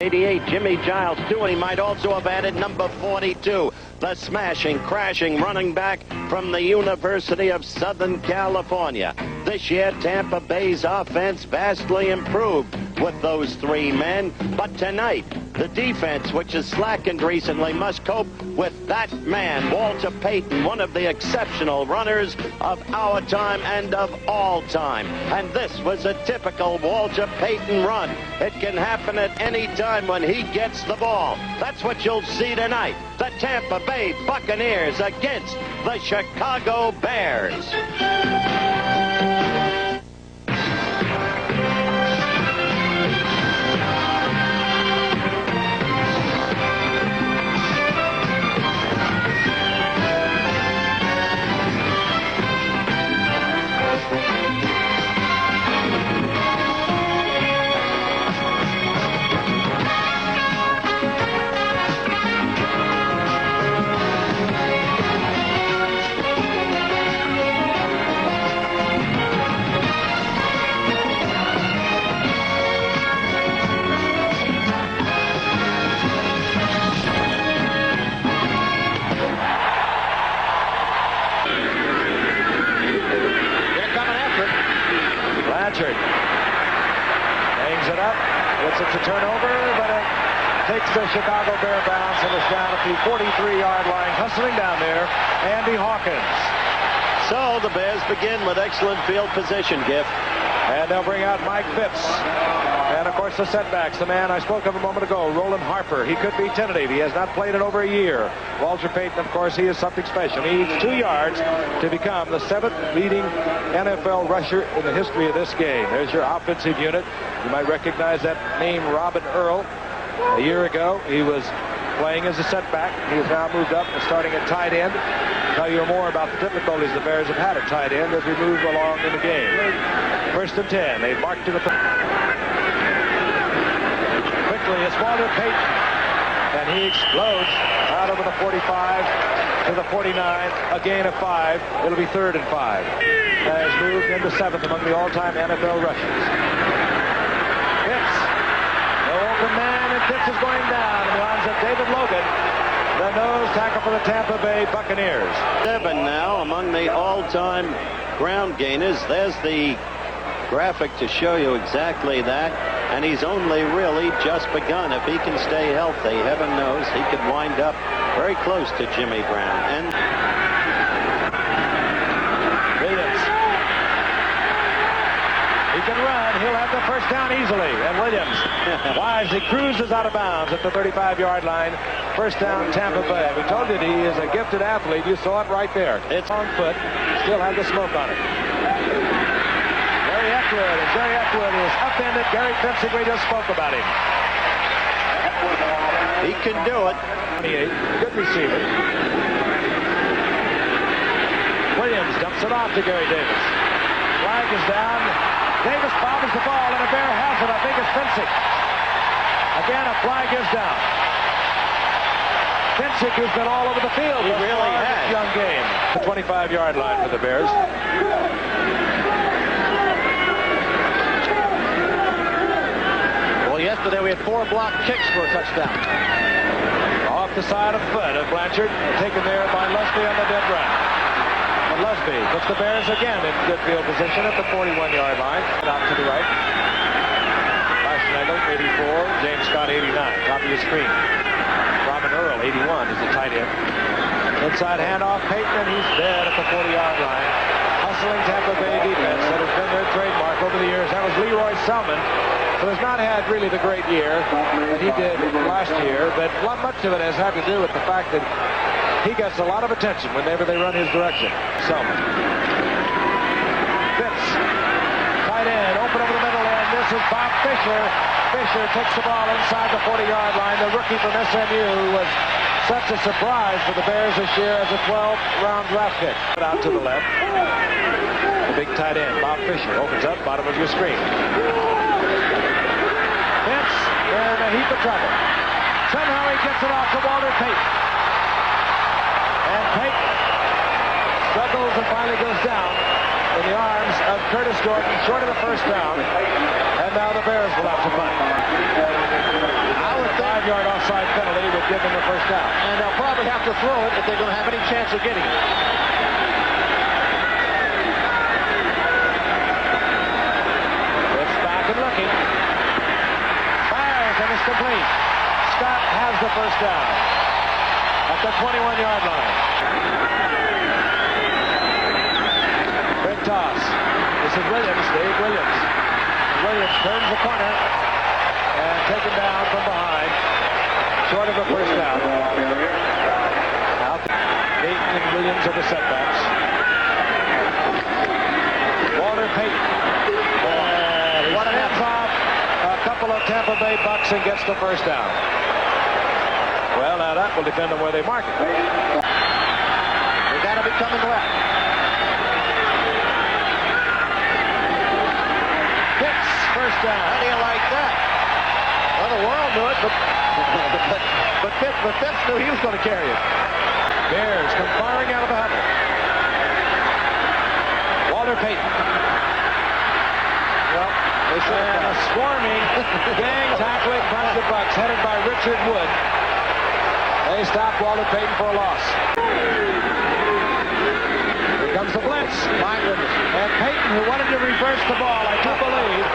88, Jimmy Giles, too, and he might also have added number 42, the smashing, crashing running back from the University of Southern California. This year, Tampa Bay's offense vastly improved with those three men, but tonight, the defense, which has slackened recently, must cope with that man, Walter Payton, one of the exceptional runners of our time and of all time. And this was a typical Walter Payton run. It can happen at any time when he gets the ball. That's what you'll see tonight. The Tampa Bay Buccaneers against the Chicago Bears. Hangs it up, gets it to turnover, but it takes the Chicago Bear bounce and is down at the 43-yard line, hustling down there, Andy Hawkins. So the Bears begin with excellent field position, Giff. And they'll bring out Mike Phipps. And, of course, the setbacks. The man I spoke of a moment ago, Roland Harper. He could be tentative. He has not played in over a year. Walter Payton, of course, he is something special. He needs 2 yards to become the 7th leading NFL rusher in the history of this game. There's your offensive unit. You might recognize that name, Robin Earl. A year ago, he was playing as a setback. He has now moved up and starting at tight end. I'll tell you more about the difficulties the Bears have had at tight end as we move along in the game. 1st and 10. They march to the... Quickly, it's Walter Payton. And he explodes out over the 45 to the 49. A gain of 5. It'll be 3rd and 5. Has moved into 7th among the all-time NFL rushers. Pitts. No open man, and Pitts is going down. And lines up David Logan, the nose tackle for the Tampa Bay Buccaneers. 7 now among the all-time ground gainers. There's the graphic to show you exactly that. And he's only really just begun. If he can stay healthy, heaven knows he could wind up very close to Jimmy Brown. And Williams. He can run. He'll have the first down easily. And Williams wisely cruises out of bounds at the 35-yard line. First down, Tampa Bay. We told you he is a gifted athlete. You saw it right there. It's on foot. Still had the smoke on it. Jerry Eckwood is upended. Gary Pinsig, we just spoke about him. he can do it. 28, good receiver. Williams dumps it off to Gary Davis. Flag is down. Davis bobbles the ball, and a Bear has it. I think it's Pinsig. Again, a flag is down. Pinsig, who's been all over the field. He really has. Young game. The 25-yard line for the Bears. Yesterday we had 4 block kicks for a touchdown. Off the side of foot of Blanchard, taken there by Lusby on the dead run. And Lusby puts the Bears again in good field position at the 41-yard line. Out to the right. Schlegel, 84. James Scott, 89. Top of your screen. Robin Earl, 81, is the tight end. Inside handoff, Payton, and he's dead at the 40-yard line. Hustling Tampa Bay defense that has been their trademark over the years. That was Leroy Selman, who has not had really the great year that he did last year, but much of it has had to do with the fact that he gets a lot of attention whenever they run his direction. Selman. Fitz. Tight end, open over the middle end. This is Bob Fisher. Fisher takes the ball inside the 40-yard line. The rookie from SMU, who was such a surprise for the Bears this year as a 12th-round draft pick. Out to the left. The big tight end, Bob Fisher, opens up, bottom of your screen. Fitz, they're in a heap of trouble. Somehow he gets it off to Walter Payton. And Payton struggles and finally goes down in the arms of Curtis Gordon, short of the first down. And now the Bears will have to punt. How 5-yard offside penalty would give them the first down. And they'll probably have to throw it if they're going to have any chance of getting it. It's back and looking. Fires and it's complete. Scott has the first down at the 21-yard line. Big toss. This is Williams, Dave Williams. Williams turns the corner and taken down from behind. Short of a first down. Now, Payton and Williams are the setbacks. Walter Payton. What a hands off a couple of Tampa Bay Bucks and gets the first down. Well, now that will depend on where they mark it. They got to be coming left. Hits, first down. How do you like that? Well, the world knew it, but Fitz knew he was going to carry it. Bears come firing out of the huddle. Walter Payton. Well, And a swarming gang tackling bunch of Bucks headed by Richard Wood. They stop Walter Payton for a loss. Here comes the blitz. my goodness. And Payton, who wanted to reverse the ball, I do believe,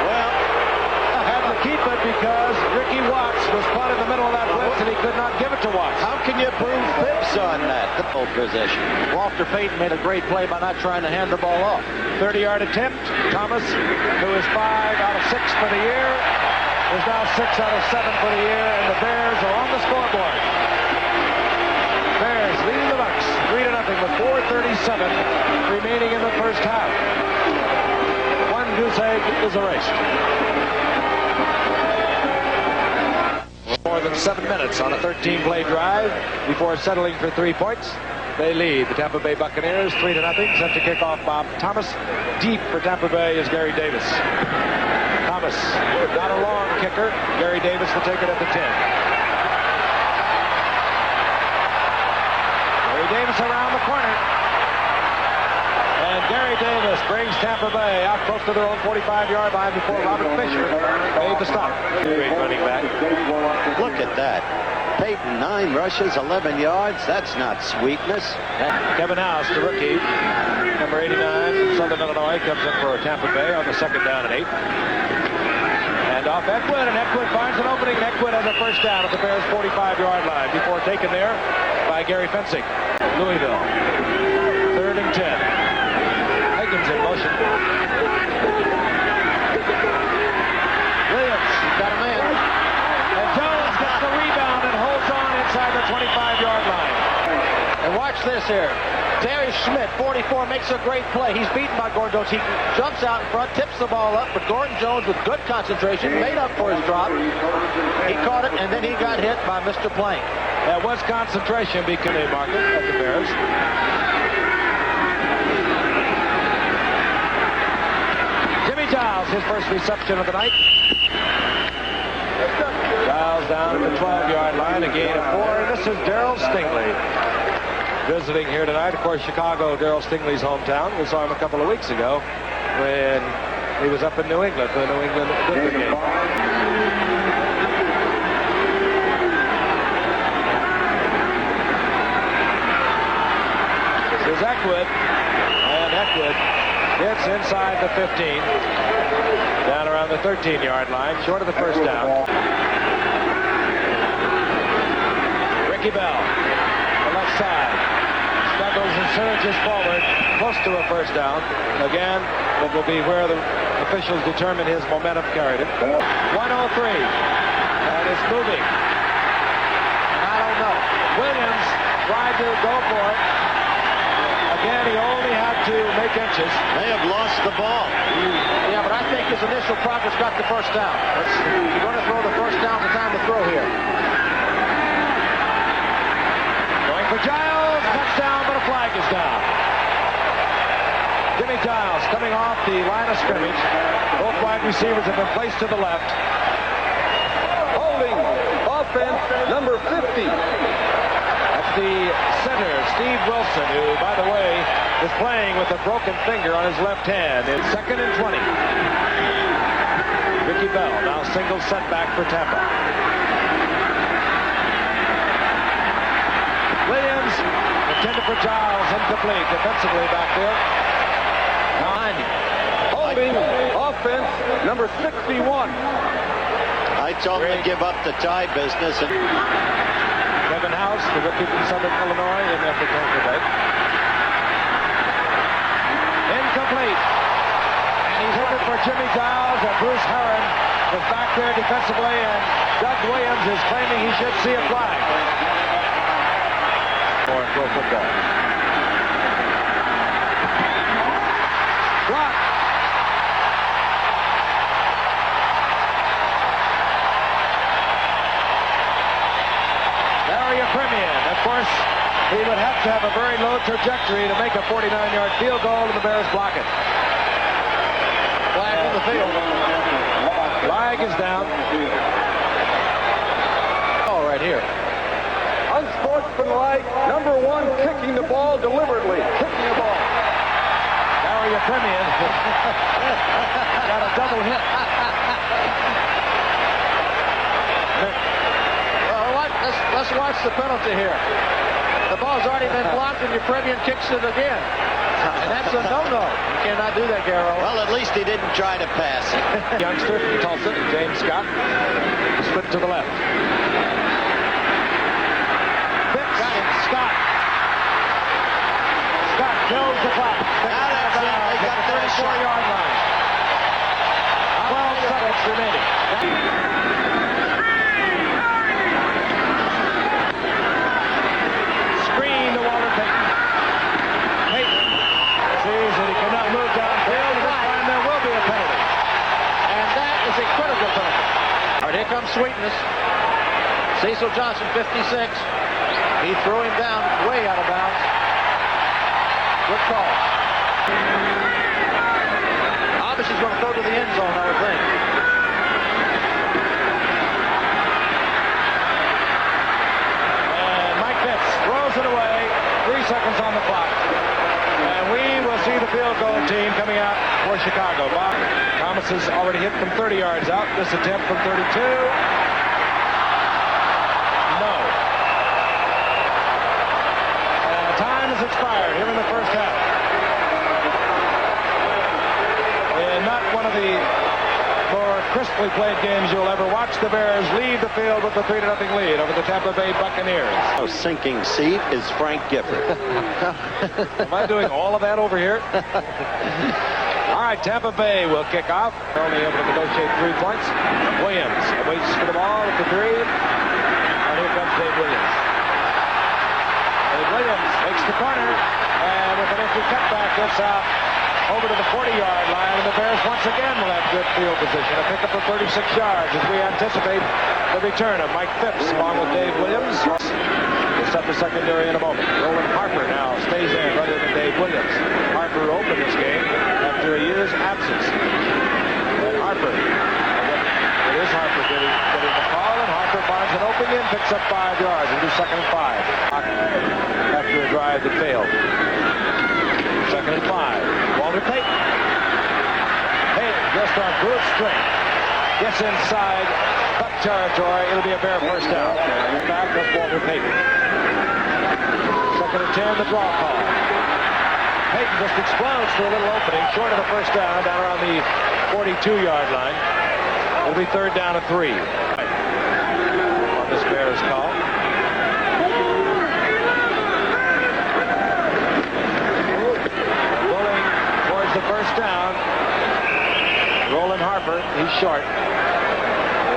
had to keep it because Ricky Watts was caught in the middle of that blitz and he could not give it to Watts. How can you prove fibs on that? The pole position. Walter Payton made a great play by not trying to hand the ball off. 30-yard attempt. Thomas, who is 5 out of 6 for the year, is now 6 out of 7 for the year, and the Bears are on the scoreboard. Bears leading the Bucks 3-0 with 4:37 remaining in the first half. One goose egg is erased. More than 7 minutes on a 13-play drive before settling for 3 points. They lead the Tampa Bay Buccaneers 3-0. Set to kick off Bob Thomas. Deep for Tampa Bay is Gary Davis. Thomas, not a long kicker. Gary Davis will take it at the 10. Gary Davis around the corner. And Gary Davis brings Tampa Bay out close to their own 45-yard line before Robert Fisher made the stop. Great running back. Look at that. Payton, 9 rushes, 11 yards. That's not sweetness. Kevin House, the rookie, number 89 from Southern Illinois, comes in for Tampa Bay on the 2nd down and 8. And off Eckwood, and Eckwood finds an opening. Eckwood has a first down at the Bears' 45-yard line before taken there by Gary Fencing. Louisville, 3rd and 10. Higgins in motion. Williams, he's got a man. And Jones gets the rebound and holds on inside the 25-yard line. And watch this here. Terry Schmidt, 44, makes a great play. He's beaten by Gordon Jones. He jumps out in front, tips the ball up, but Gordon Jones, with good concentration, made up for his drop. He caught it, and then he got hit by Mr. Plank. That was concentration because they mark it at the Bears. Jimmy Giles, his first reception of the night. Giles down at the 12-yard line, a gain of 4. And this is Darryl Stingley visiting here tonight. Of course, Chicago, Darryl Stingley's hometown. We saw him a couple of weeks ago when he was up in New England for the New England Goodman game. This is Eckwood, and Eckwood gets inside the 15, down around the 13-yard line, short of the first down. Ricky Bell, the left side, struggles and surges forward, close to a first down. Again, it will be where the officials determine his momentum carried him. 103, and it's moving. And I don't know. Williams tried to go for it. Again, he only had to make inches. They have lost the ball. Yeah, but I think his initial progress got the first down. If you're going to throw the first down, the time to throw here. Going for Giles, touchdown, but a flag is down. Jimmy Giles coming off the line of scrimmage. Both wide receivers have been placed to the left. Holding offense number 50. That's the center, Steve Wilson, who, by the way, is playing with a broken finger on his left hand. It's 2nd and 20. Ricky Bell, now single setback for Tampa. Giles, incomplete. Defensively backfield. 90. Holding offense, number 61. I told him to give up the tie business. And Kevin House, the rookie from Southern Illinois, in there for Tampa Bay. Incomplete. And he's looking for Jimmy Giles, and Bruce Herron was back there defensively, and Doug Williams is claiming he should see a flag. Or pro football. Block. Premium. Of course, he would have to have a very low trajectory to make a 49-yard field goal, and the Bears block it. Flag in the field. Flag is down. Oh, right here. Unsportsmanlike, number 1, kicking the ball deliberately. Kicking the ball. Mario Premium got a double hit. Let's watch the penalty here. The ball's already been blocked, and your Premium kicks it again. And that's a no-no. You cannot do that, Garrow. well, at least he didn't try to pass. Youngster from Tulsa, James Scott, split to the left. Got him. Scott. Scott kills the clock. Now that's it. They got the 34-yard line. 12 seconds remaining. Here comes Sweetness. Cecil Johnson, 56. He threw him down way out of bounds. Good call. Obviously he's going to throw to the end zone, I would think. And Mike Pitts throws it away. 3 seconds on the clock. And we will see the field goal team coming out for Chicago. Bob Thomas has already hit from 30 yards out. This attempt from 32. No. Time has expired here in the first half. And not one of the more crisply played games you'll ever watch. The Bears lead the field with a 3-0 lead over the Tampa Bay Buccaneers. A sinking seat is Frank Gifford. Am I doing all of that over here? All right, Tampa Bay will kick off. They're only able to negotiate 3 points. Williams waits for the ball at the 3. And here comes Dave Williams. Dave Williams makes the corner. And with an empty cutback, gets out over to the 40-yard line. And the Bears once again will have good field position. A pickup of 36 yards as we anticipate the return of Mike Phipps along with Dave Williams. We'll set the secondary in a moment. Roland Harper now stays in rather than Dave Williams. Harper opened this game after a year's absence. And Harper, it is Harper getting the call, and Harper finds an opening, picks up 5 yards, and do 2nd and 5. After a drive that failed. 2nd and 5. Walter Payton. Payton just on good strength. Gets inside Buck territory. It'll be a Bear first down. Back goes Walter Payton. 2nd and 10, the draw call. Payton just explodes through a little opening, short of the first down, down around the 42-yard line. It'll be 3rd down and 3. On this Bears call. Rolling towards the first down. Roland Harper, he's short.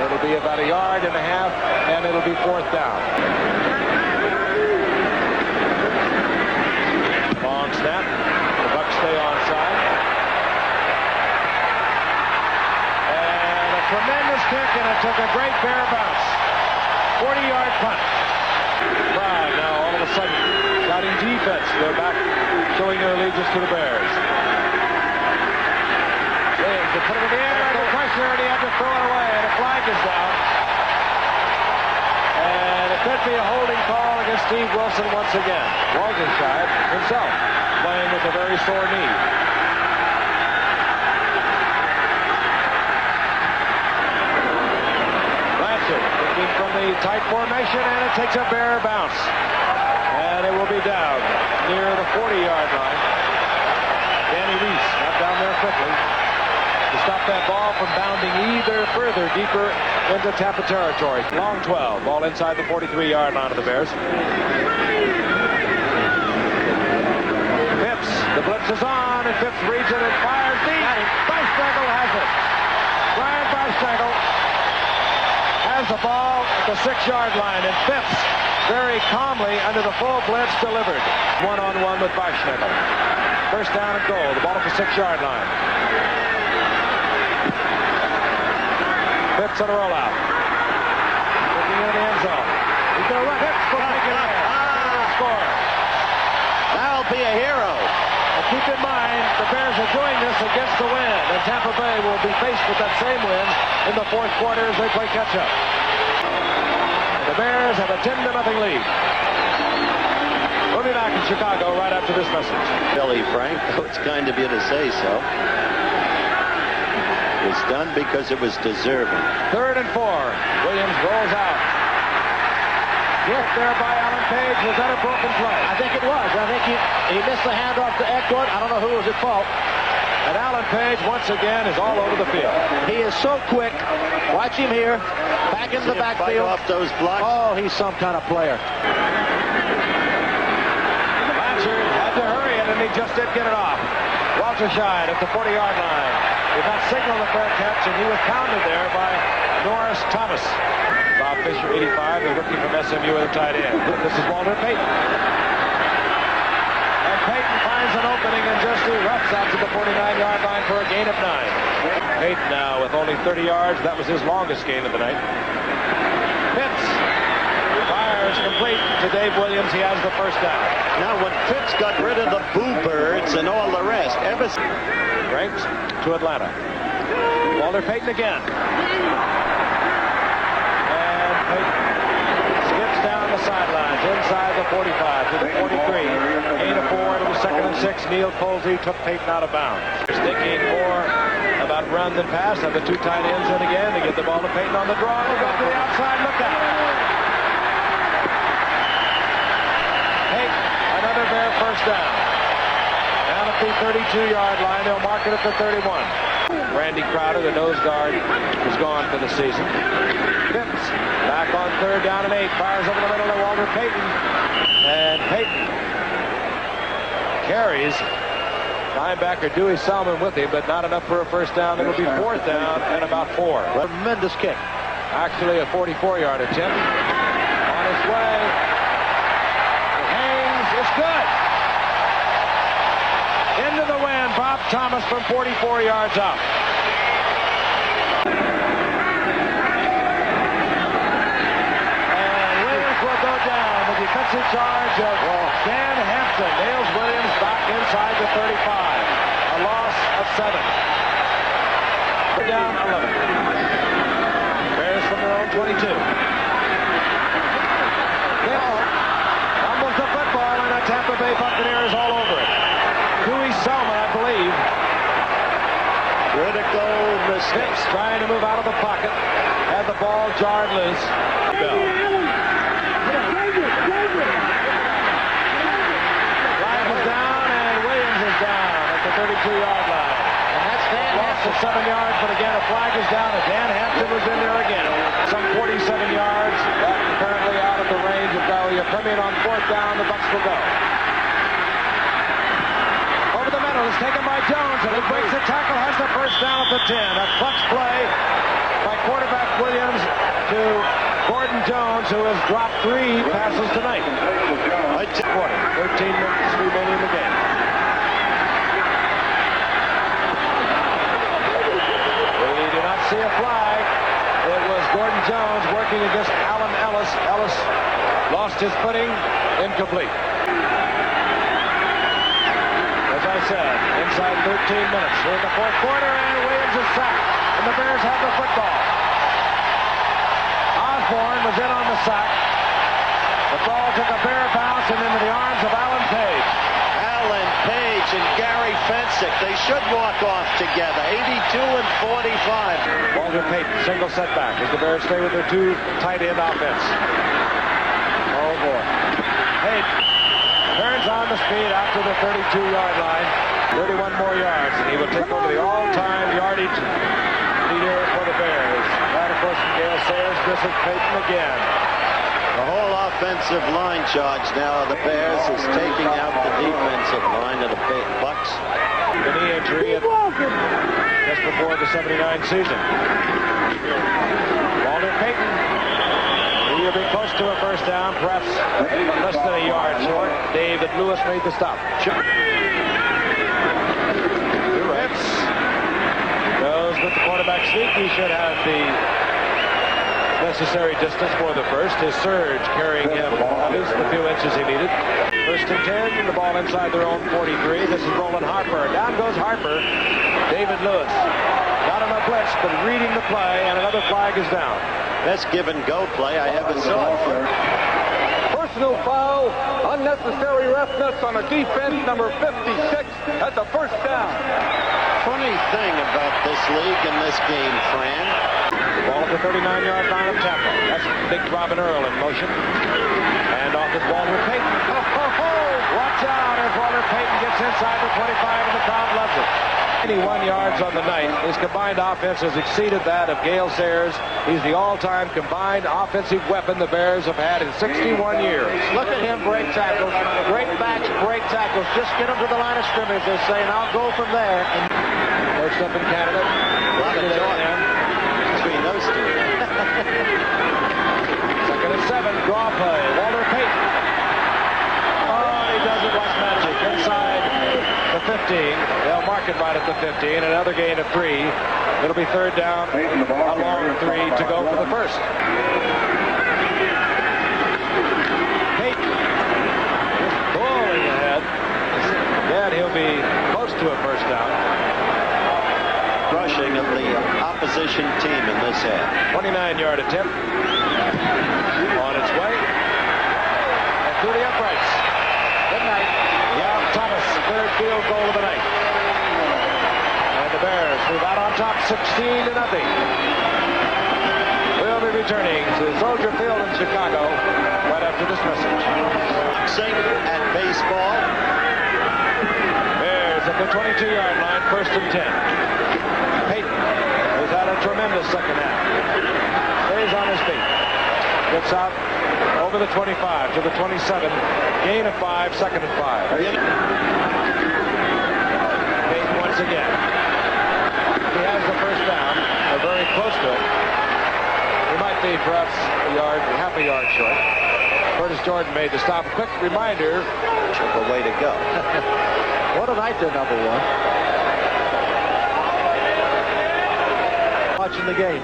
It'll be about 1.5 yards, and it'll be 4th down. Long snap. The Bucs stay onside. And a tremendous kick, and it took a great Bear bounce. 40-yard punt. Pride now all of a sudden shouting defense. They're back showing their allegiance to the Bears. James, they put it in the air, under pressure, and he had to throw it away, and a flag is down. And it could be a holding call against Steve Wilson once again. Waldenscheid himself playing with a very sore knee. Blanchard looking from the tight formation, and it takes a Bear bounce. And and it will be down near the 40-yard line. Danny Reese got down there quickly to stop that ball from bounding either further deeper into Tampa territory. Long 12, ball inside the 43-yard line of the Bears. Phipps, the blitz is on, and Phipps reads it and fires deep. Beistangle has it. Brian Beistangle has the ball at the 6-yard line, and Phipps very calmly under the full blitz delivered. One-on-one with Beistangle. First down and goal. The ball at the 6-yard line. Phipps on a rollout. Looking in the end zone. He's going to run. Phipps will make it in. Score. That'll be a hero. And keep in mind, the Bears are doing this against the wind, and Tampa Bay will be faced with that same wind in the fourth quarter as they play catch-up. The Bears have a 10-0 lead. We'll be back in Chicago right after this message. Billy Frank, it's kind of you to say so. It's done because it was deserving. 3rd and 4. Williams rolls out. Hit there by Alan Page. Was that a broken play? I think it was. I think he missed the handoff to Eckwood. I don't know who was at fault. And Alan Page, once again, is all over the field. He is so quick. Watch him here. Back into the backfield. Off those blocks. Oh, he's some kind of player. Blanchard had to hurry it, and he just did get it off. Walter Scheid at the 40-yard line. Did not signal the fair catch, and he was pounded there by Norris Thomas. Bob Fisher, 85, the rookie from SMU with a tight end. This is Walter Payton. And Payton finds an opening and just erupts out to the 49-yard line for a gain of 9. Payton now with only 30 yards. That was his longest gain of the night. Pitts fires complete to Dave Williams. He has the first down. Now, when Fitz got rid of the Boo Birds and all the rest, Ranks to Atlanta. Walter Payton again. And Payton skips down the sidelines inside the 45 to the 43. Gain of 4. It was 2nd and 6. Neil Colsey took Payton out of bounds. Thinking more about run than pass. Have the two tight ends in again to get the ball to Payton on the draw. Go to the outside. Look out. Payton, another Bear first down. Down at the 32-yard line. They'll mark it at the 31. Randy Crowder, the nose guard, is gone for the season. Phipps back on 3rd down and 8. Fires over the middle to Walter Payton. And Payton carries linebacker Dewey Salmon with him, but not enough for a first down. It'll be 4th down and about 4. Tremendous kick. Actually a 44-yard attempt. On his way. It hangs. It's good. Into the wind, Bob Thomas from 44 yards out. And Williams will go down. The defensive charge of Dan Hampton nails Williams back inside the 35. A loss of 7. We're down 11. Bears from their own 22. Fumbles the football, and the Tampa Bay Buccaneers all over it. Dewey Salmon, I believe. critical mistakes. Trying to move out of the pocket. Had the ball jarred loose. Flag is down, and Williams is down at the 32-yard line. And that's Dan Loss of 7 yards, but again, a flag is down, and Dan Hampton was in there again. Some 47 yards. That currently out of the range of Valley. Permian on 4th down. The Bucs will go. Over the middle is taken by Jones, and he breaks the tackle, has the first down at the 10. A clutch play by quarterback Williams to Gordon Jones, who has dropped 3 passes tonight. 13 minutes remaining in the game. We do not see a flag. It was Gordon Jones working against Allen Ellis. Ellis lost his footing, incomplete. As I said, inside 13 minutes. We're in the 4th quarter, and Williams is sacked. And the Bears have the football. Osborne was in on the sack. The ball took a Bear bounce and into the arms of Alan Page. Alan Page and Gary Fensick, they should walk off together. 82 and 45. Walter Payton, single setback as the Bears stay with their 2 tight end offense. Oh boy. Payton Turns on the speed out to the 32-yard line. 31 more yards, and he will take over the all-time yardage leader for the Bears. That, of course, from Gale Sayers. This is Peyton again. The whole offensive line charge now of the Bears is taking out the defensive line of the Bucks. The knee injury just before the 79 season. Walter Payton. He'll be close to a first down, perhaps less than a yard short. David Lewis made the stop. Ritz goes with the quarterback sneak. He should have the necessary distance for the first. His surge carrying him at least the few inches he needed. First and 10, the ball inside their own 43. This is Roland Harper. Down goes Harper. David Lewis got him a blitz, but reading the play, and another flag is down. Best give and go play I ever saw. Personal foul, unnecessary roughness on a defense, number 56. That's a first down. Funny thing about this league and this game, Fran. Ball at the 39-yard line of Tampa. That's Big Robin Earl in motion. And off is Walter Payton. Watch out as Walter Payton gets inside the 25 and the crowd loves it. 81 yards on the night. His combined offense has exceeded that of Gale Sayers. He's the all-time combined offensive weapon the Bears have had in 61 years. Look at him break tackles. Great backs, break tackles. Just get him to the line of scrimmage. They're saying, I'll go from there. Coached up in Canada. A lot of joy between those two. Second and 7. Draw play. Walter Payton. Oh, he does it like magic. Inside the 15. They'll mark it right at the 15. Another gain of 3. It'll be third down. A long 3 to go for the first. Payton just bowling ahead. Then he'll be close to a first down. Rushing of the opposition team in this half. 29-yard attempt. On its way. And through the uprights. Good night. Yeah, Thomas, third field goal of the night. And the Bears move out on top 16-0. We'll be returning to Soldier Field in Chicago right after this message. Boxing and baseball. Bears at the 22-yard line, first and 10. Payton has had a tremendous second half. Stays on his feet. Gets out over the 25 to the 27. Gain of 5, second and 5. Payton once again. He has the first down. They're very close to it. He might be perhaps half a yard short. Curtis Jordan made the stop. Quick reminder. The way to go. What a night they're number 1. Watching the game.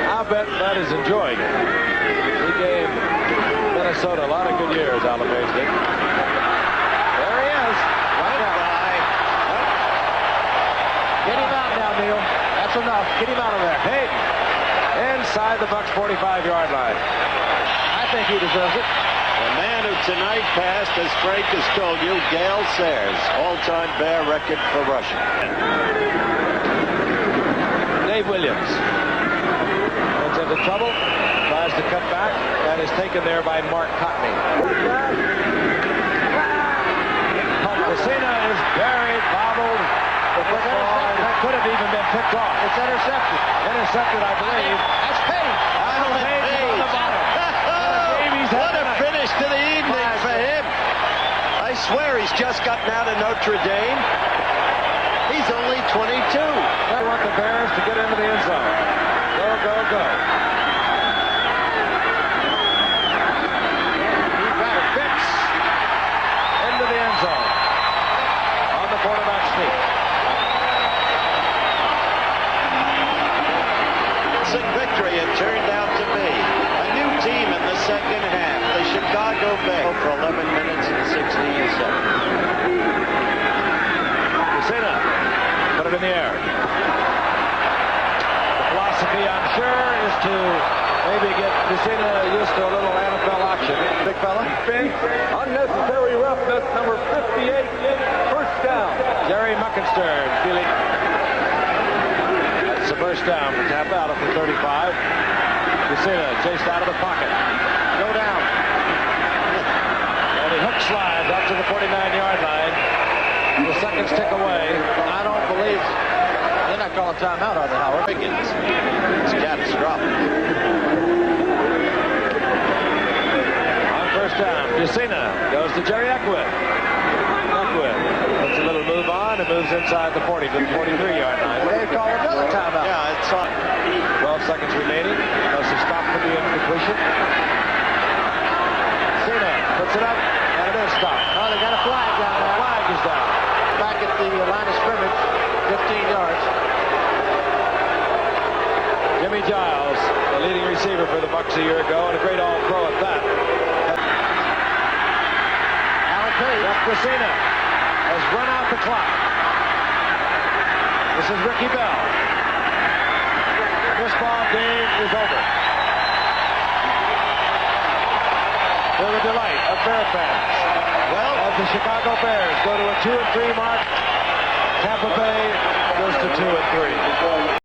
I'll bet Bud is enjoying it. He gave Minnesota a lot of good years, Alan Baines did. There he is. Right out. Get him out now, Neil. That's enough. Get him out of there. Payton inside the Bucks' 45-yard line. I think he deserves it. The man who tonight passed, as Frank has told you, Gale Sayers, all-time Bear record for rushing. Dave Williams gets into trouble, tries to cut back, and is taken there by Mark Cotney. Messina is buried, bobbled. The football that could have even been picked off. It's intercepted. Intercepted, I believe. That's Payton. Alan Baines on the bottom. What a finish to the evening for him. I swear he's just gotten out of Notre Dame. He's only 22. They want the Bears to get into the end zone. Go, go, go. He's got it. Fitz into the end zone on the quarterback sneak. Victory it turned out to be. A new team in the second half. The Chicago Bears for 11 minutes and 16 seconds. Messina put it in the air. The philosophy, I'm sure, is to maybe get Messina used to a little NFL action. Big fella. Unnecessary roughness, number 58. First down. Jerry Muckenstern feeling. That's the first down for Tampa out of the 35. Messina chased out of the pocket. Go down. And he hook slides out to seconds tick away. I don't believe they're not calling timeout, are they, Howard? It's catastrophic. On first down, Jusina goes to Jerry Eckwood. Eckwood puts a little move on and moves inside the 40 to the 43-yard line. They call another timeout. Yeah, it's on. 12 seconds remaining. Does he stop for the incompletion? Cena puts it up, and it is stopped. Oh, they got a flag down there. Flag is down. Back at the line of scrimmage, 15 yards. Jimmy Giles, the leading receiver for the Bucs a year ago, and a great all-pro at that. Alan Page. Jeff Christina has run out the clock. This is Ricky Bell. This ball game is over. For the delight of Bear fans. Well, as the Chicago Bears go to a 2-3 mark, Tampa Bay goes to 2-3.